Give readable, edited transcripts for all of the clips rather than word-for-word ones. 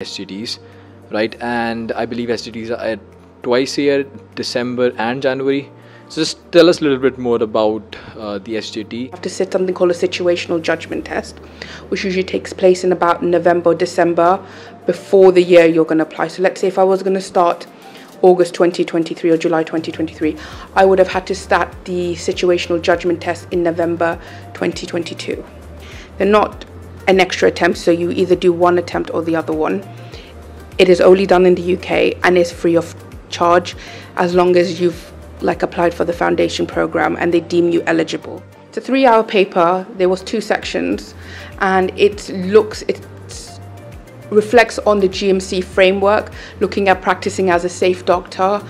STDs, right? And I believe STDs are at twice a year, December and January. So just tell us a little bit more about the SJT. You have to sit something called a situational judgment test, which usually takes place in about November, December, before the year you're going to apply. So let's say if I was going to start August 2023 or July 2023, I would have had to start the situational judgment test in November 2022. They're not an extra attempt, so you either do one attempt or the other one. It is only done in the UK and is free of charge as long as you've applied for the foundation program and they deem you eligible. It's a 3-hour paper. There was 2 sections, and it reflects on the GMC framework, looking at practicing as a safe doctor,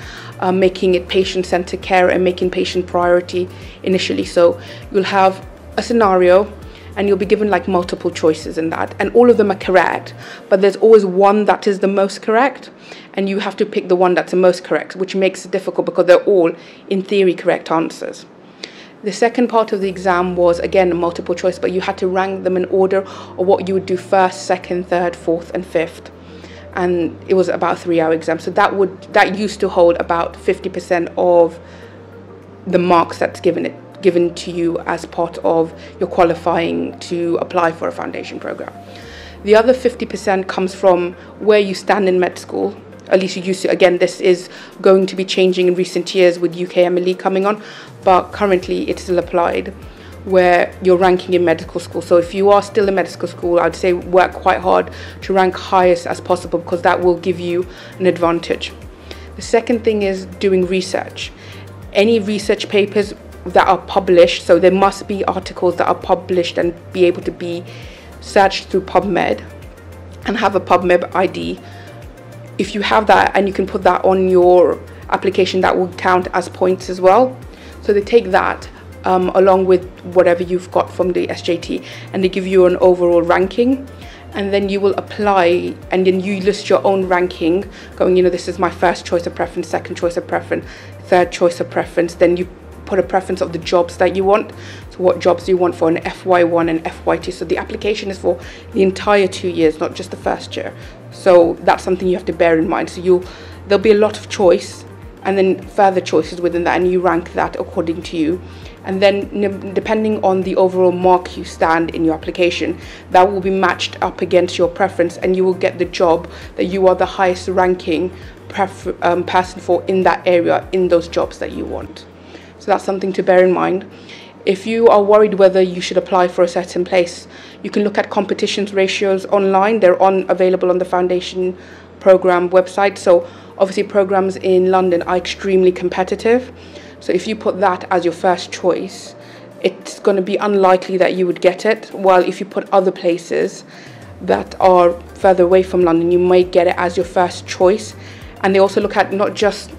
making it patient-centered care and making patient priority initially. So you'll have a scenario and you'll be given multiple choices in that, and all of them are correct, but there's always one that is the most correct, and you have to pick the one that's the most correct, which makes it difficult because they're all in theory correct answers. The second part of the exam was again multiple choice, but you had to rank them in order of what you would do first, second, third, fourth and fifth, and it was about a 3-hour exam. So that used to hold about 50% of the marks that's given to you as part of your qualifying to apply for a foundation program. The other 50% comes from where you stand in med school. At least you used to. Again, this is going to be changing in recent years with UKMLE coming on, but currently it's still applied where you're ranking in medical school. So if you are still in medical school, I'd say work quite hard to rank highest as possible, because that will give you an advantage. The second thing is doing research. Any research papers that are published, so there must be articles that are published and be able to be searched through PubMed and have a PubMed ID. If you have that and you can put that on your application, that will count as points as well. So they take that along with whatever you've got from the SJT, and they give you an overall ranking, and then you will apply and then you list your own ranking going, this is my first choice of preference, second choice of preference, third choice of preference. Then you put a preference of the jobs that you want. So what jobs do you want for an FY1 and FY2? So the application is for the entire 2 years, not just the first year. So that's something you have to bear in mind. So there'll be a lot of choice and then further choices within that, and you rank that according to you. And then depending on the overall mark you stand in your application, that will be matched up against your preference, and you will get the job that you are the highest ranking person for in that area, in those jobs that you want. So that's something to bear in mind. If you are worried whether you should apply for a certain place, you can look at competitions ratios online. They're available on the foundation program website. So obviously programs in London are extremely competitive. So if you put that as your first choice, it's going to be unlikely that you would get it. While if you put other places that are further away from London, you may get it as your first choice. And they also look at not just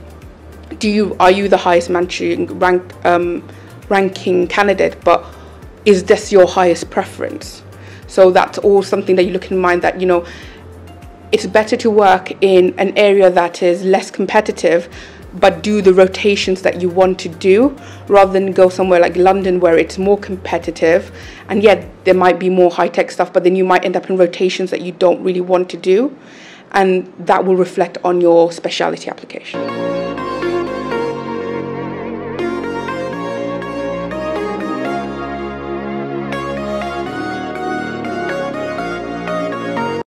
are you the highest ranking candidate, but is this your highest preference? So that's all something that you look in mind, that it's better to work in an area that is less competitive but do the rotations that you want to do, rather than go somewhere like London where it's more competitive and yet there might be more high-tech stuff, but then you might end up in rotations that you don't really want to do, and that will reflect on your specialty application.